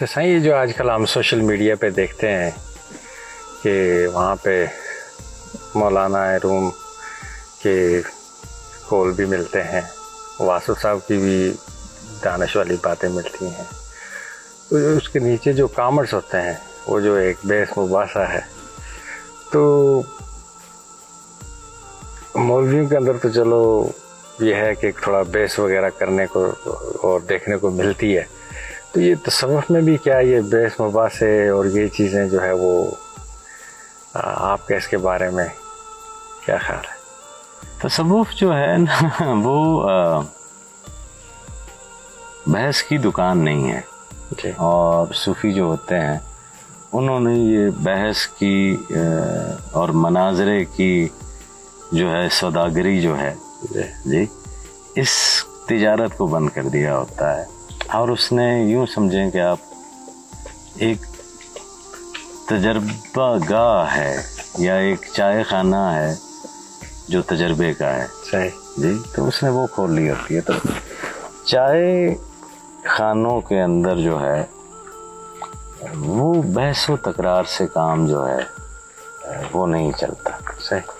اچھا سائیں، یہ جو آج کل ہم سوشل میڈیا پہ دیکھتے ہیں کہ وہاں پہ مولانا روم کے قول بھی ملتے ہیں، واسف صاحب کی بھی دانش والی باتیں ملتی ہیں، تو اس کے نیچے جو کامنٹس ہوتے ہیں وہ جو ایک بحث مباحثہ ہے، تو مولویوں کے اندر تو چلو یہ ہے کہ تھوڑا بحث وغیرہ کرنے کو اور دیکھنے کو ملتی ہے، تو یہ تصوف میں بھی کیا یہ بحث مباحثے اور یہ چیزیں جو ہے وہ آپ کا اس کے بارے میں کیا خیال ہے؟ تصوف جو ہے نا وہ بحث کی دکان نہیں ہے جی. اور صوفی جو ہوتے ہیں انہوں نے یہ بحث کی اور مناظرے کی جو ہے سوداگری جو ہے جی اس تجارت کو بند کر دیا ہوتا ہے، اور اس نے یوں سمجھیں کہ آپ ایک تجربہ گاہ ہے یا ایک چائے خانہ ہے جو تجربے کا ہے صحیح جی، تو اس نے وہ کھول لی ہوتی ہے. تو چائے خانوں کے اندر جو ہے وہ بحث و تکرار سے کام جو ہے وہ نہیں چلتا. صحیح.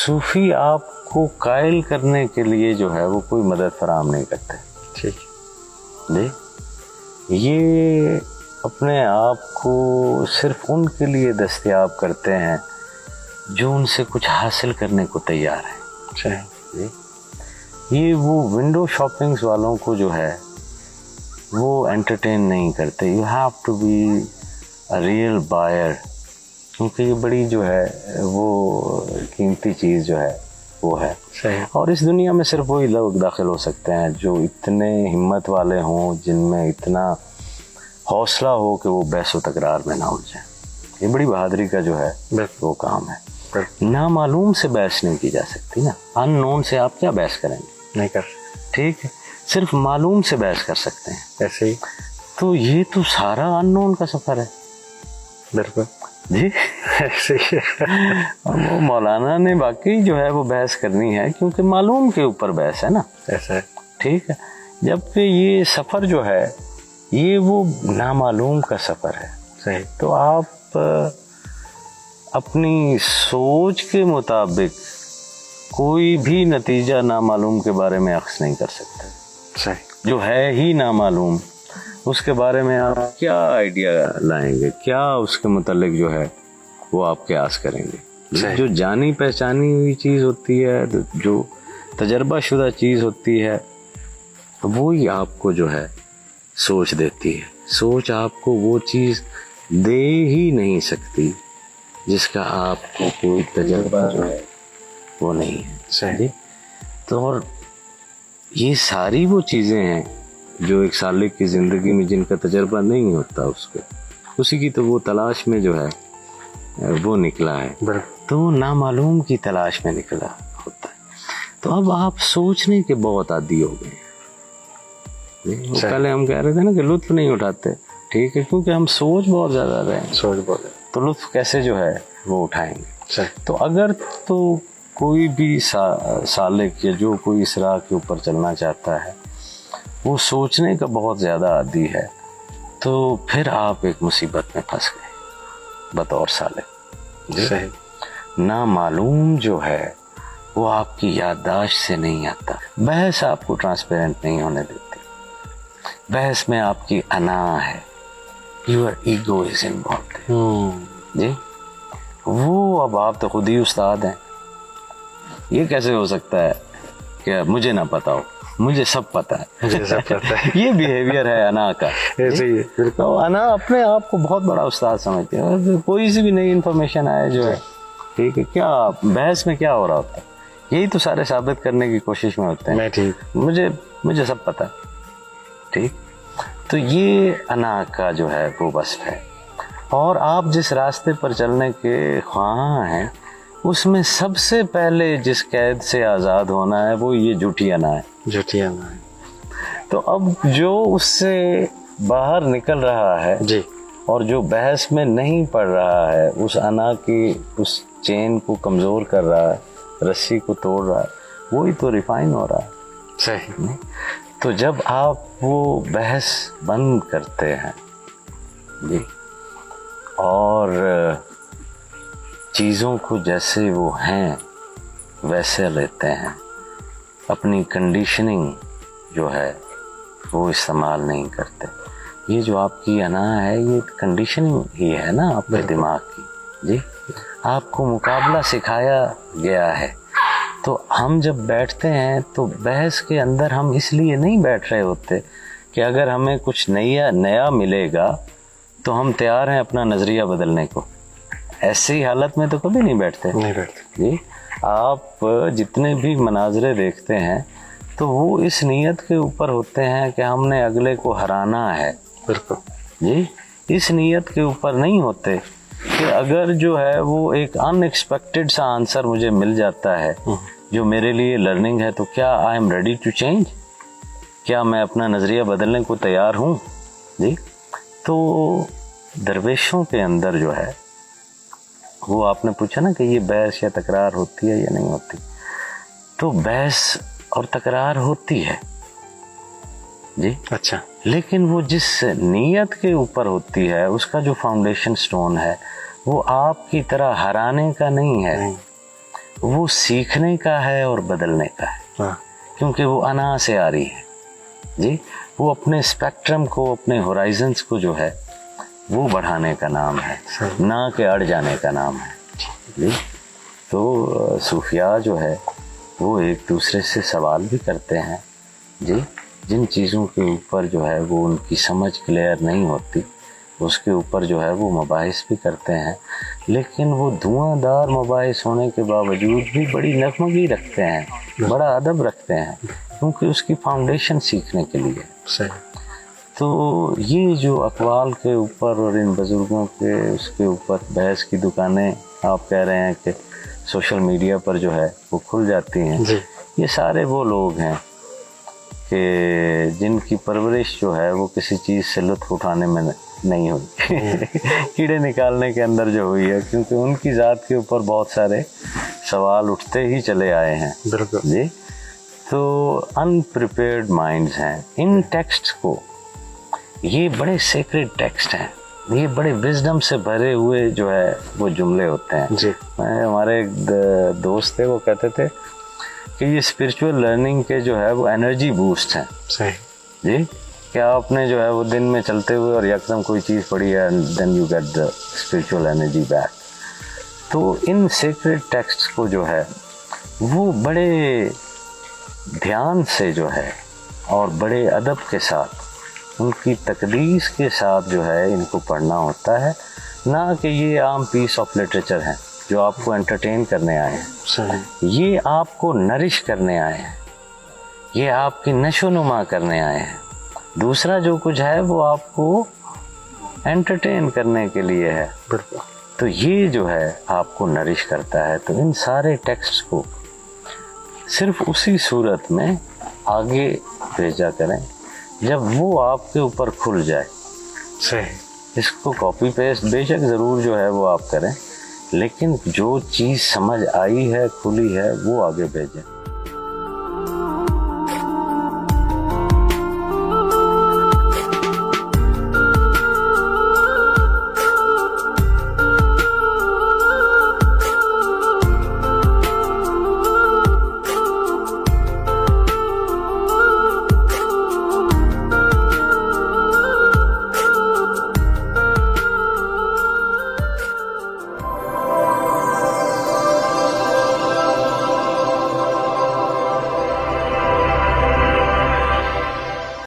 صوفی آپ کو قائل کرنے کے لیے جو ہے وہ کوئی مدد فراہم نہیں کرتے. ٹھیک جی، یہ اپنے آپ کو صرف ان کے لیے دستیاب کرتے ہیں جو ان سے کچھ حاصل کرنے کو تیار ہیں. صحیح. جی، یہ وہ ونڈو شاپنگز والوں کو جو ہے وہ انٹرٹین نہیں کرتے. You have to be a real buyer, کیونکہ یہ بڑی جو ہے وہ قیمتی چیز جو ہے وہ ہے. صحیح. اور اس دنیا میں صرف وہی لوگ داخل ہو سکتے ہیں جو اتنے ہمت والے ہوں، جن میں اتنا حوصلہ ہو کہ وہ بحث و تکرار میں نہ الجھیں. یہ بڑی بہادری کا جو ہے وہ کام ہے. نامعلوم سے بحث نہیں کی جا سکتی نا، ان نون سے آپ کیا بحث کریں گے؟ نہیں کر. ٹھیک ہے، صرف معلوم سے بحث کر سکتے ہیں. ایسے ہی. تو یہ تو سارا ان نون کا سفر ہے. بالکل جی. ایسے ہی. وہ مولانا نے واقعی جو ہے وہ بحث کرنی ہے، کیونکہ معلوم کے اوپر بحث ہے نا. ایسا ہے. ٹھیک ہے، جبکہ یہ سفر جو ہے یہ وہ نامعلوم کا سفر ہے. صحیح. تو آپ اپنی سوچ کے مطابق کوئی بھی نتیجہ نامعلوم کے بارے میں اخذ نہیں کر سکتے. صحیح. جو ہے ہی نامعلوم اس کے بارے میں آپ کیا آئیڈیا لائیں گے، کیا اس کے متعلق جو ہے وہ آپ قیاس کریں گے؟ جو جانی پہچانی ہوئی چیز ہوتی ہے، جو تجربہ شدہ چیز ہوتی ہے، وہی آپ کو جو ہے سوچ دیتی ہے. سوچ آپ کو وہ چیز دے ہی نہیں سکتی جس کا آپ کو کوئی تجربہ جو ہے وہ نہیں ہے. صحیح. تو اور یہ ساری وہ چیزیں ہیں جو ایک سالک کی زندگی میں جن کا تجربہ نہیں ہوتا اس کو، اسی کی تو وہ تلاش میں جو ہے وہ نکلا ہے. تو وہ نامعلوم کی تلاش میں نکلا ہوتا ہے. تو اب آپ سوچنے کے بہت عادی ہو گئے ہیں. پہلے ہم کہہ رہے تھے نا کہ لطف نہیں اٹھاتے. ٹھیک ہے، کیونکہ ہم سوچ بہت زیادہ رہے ہیں. سوچ بہت ہے تو لطف کیسے جو ہے وہ اٹھائیں گے؟ صحیح. تو اگر تو کوئی بھی سالک یا جو کوئی اسراء کے اوپر چلنا چاہتا ہے وہ سوچنے کا بہت زیادہ عادی ہے، تو پھر آپ ایک مصیبت میں پھنس گئے بطور سالک. صحیح. نامعلوم جو ہے وہ آپ کی یادداشت سے نہیں آتا. بحث آپ کو ٹرانسپیرنٹ نہیں ہونے دیتی. بحث میں آپ کی انا ہے، یور ایگو از انوالوڈ. جی، وہ اب آپ تو خود ہی استاد ہیں. یہ کیسے ہو سکتا ہے کہ مجھے نہ پتا ہو، مجھے سب پتا ہے. مجھے سب پتا ہے. یہ بیہیویئر ہے انا کا. ایسے ہی. تو انا اپنے آپ کو بہت بڑا استاد سمجھتے ہیں، اور کوئی سی بھی نئی انفارمیشن آئے جو ہے ٹھیک ہے، کیا بحث میں کیا ہو رہا ہوتا ہے یہی تو سارے ثابت کرنے کی کوشش میں ہوتے ہیں. میں ٹھیک، مجھے سب پتا ہے. ٹھیک. تو یہ انا کا جو ہے وہ وصف ہے. اور آپ جس راستے پر چلنے کے خواہاں ہیں اس میں سب سے پہلے جس قید سے آزاد ہونا ہے وہ یہ جھوٹی انا ہے. جھوٹی انا ہے. تو اب جو اس سے باہر نکل رہا ہے جی، اور جو بحث میں نہیں پڑ رہا ہے، اس انا کی اس چین کو کمزور کر رہا ہے، رسی کو توڑ رہا ہے، وہی تو ریفائن ہو رہا ہے. صحیح. تو جب آپ وہ بحث بند کرتے ہیں جی اور چیزوں کو جیسے وہ ہیں ویسے لیتے ہیں، اپنی کنڈیشننگ جو ہے وہ استعمال نہیں کرتے. یہ جو آپ کی انا ہے یہ کنڈیشننگ ہی ہے نا آپ کے دماغ کی. جی آپ کو مقابلہ سکھایا گیا ہے، تو ہم جب بیٹھتے ہیں تو بحث کے اندر ہم اس لیے نہیں بیٹھ رہے ہوتے کہ اگر ہمیں کچھ نیا ملے گا تو ہم تیار ہیں اپنا نظریہ بدلنے کو. ایسی حالت میں تو کبھی نہیں بیٹھتے. جی آپ جتنے بھی مناظرے دیکھتے ہیں تو وہ اس نیت کے اوپر ہوتے ہیں کہ ہم نے اگلے کو ہرانا ہے. بالکل. جی اس نیت کے اوپر نہیں ہوتے کہ اگر جو ہے وہ ایک ان ایکسپیکٹڈ سا آنسر مجھے مل جاتا ہے جو میرے لیے لرننگ ہے تو کیا I am ready to change, کیا میں اپنا نظریہ بدلنے کو تیار ہوں. جی تو درویشوں کے اندر جو ہے وہ آپ نے پوچھا نا کہ یہ بحث یا تکرار ہوتی ہے یا نہیں ہوتی، تو بحث اور تکرار ہوتی ہے. جی اچھا. لیکن وہ جس نیت کے اوپر ہوتی ہے اس کا جو فاؤنڈیشن سٹون ہے وہ آپ کی طرح ہرانے کا نہیں ہے، وہ سیکھنے کا ہے اور بدلنے کا ہے. کیونکہ وہ انا سے آ رہی ہے. جی وہ اپنے اسپیکٹرم کو، اپنے ہورائزنس کو جو ہے وہ بڑھانے کا نام ہے، نہ کہ اڑ جانے کا نام ہے. جی تو صوفیاء جو ہے وہ ایک دوسرے سے سوال بھی کرتے ہیں. جی جن چیزوں کے اوپر جو ہے وہ ان کی سمجھ کلیئر نہیں ہوتی اس کے اوپر جو ہے وہ مباحث بھی کرتے ہیں، لیکن وہ دھواں دار مباحث ہونے کے باوجود بھی بڑی نغمگی رکھتے ہیں، بڑا ادب رکھتے ہیں، کیونکہ اس کی فاؤنڈیشن سیکھنے کے لیے. تو یہ جو اقوال کے اوپر اور ان بزرگوں کے اس کے اوپر بحث کی دکانیں آپ کہہ رہے ہیں کہ سوشل میڈیا پر جو ہے وہ کھل جاتی ہیں، یہ سارے وہ لوگ ہیں کہ جن کی پرورش جو ہے وہ کسی چیز سے لطف اٹھانے میں نہیں ہوئی کیڑے نکالنے کے اندر جو ہوئی ہے، کیونکہ ان کی ذات کے اوپر بہت سارے سوال اٹھتے ہی چلے آئے ہیں. جی تو انپریپیئرڈ مائنڈز ہیں. ان ٹیکسٹ کو، یہ بڑے سیکریٹ ٹیکسٹ ہیں، یہ بڑے وزڈم سے بھرے ہوئے جو ہے وہ جملے ہوتے ہیں. جی ہمارے ایک دوست تھے وہ کہتے تھے کہ یہ اسپرچول لرننگ کے جو ہے وہ انرجی بوسٹ ہیں. صحیح. جی کہ آپ نے جو ہے وہ دن میں چلتے ہوئے اور یکدم کوئی چیز پڑھی ہے then you get the spiritual energy back. تو ان سیکریٹ ٹیکسٹ کو جو ہے وہ بڑے دھیان سے جو ہے اور بڑے ادب کے ساتھ ان کی تقدیس کے ساتھ جو ہے ان کو پڑھنا ہوتا ہے، نہ کہ یہ عام پیس آف لٹریچر ہیں جو آپ کو انٹرٹین کرنے آئے ہیں. صحیح. یہ آپ کو نرش کرنے آئے ہیں، یہ آپ کی نشو و نما کرنے آئے ہیں. دوسرا جو کچھ ہے وہ آپ کو انٹرٹین کرنے کے لیے ہے. بالکل. تو یہ جو ہے آپ کو نرش کرتا ہے. تو ان سارے ٹیکسٹ کو صرف اسی صورت میں آگے بھیجا کریں جب وہ آپ کے اوپر کھل جائے. صحیح. اس کو کاپی پیسٹ بے شک ضرور جو ہے وہ آپ کریں، لیکن جو چیز سمجھ آئی ہے، کھلی ہے، وہ آگے بھیجیں.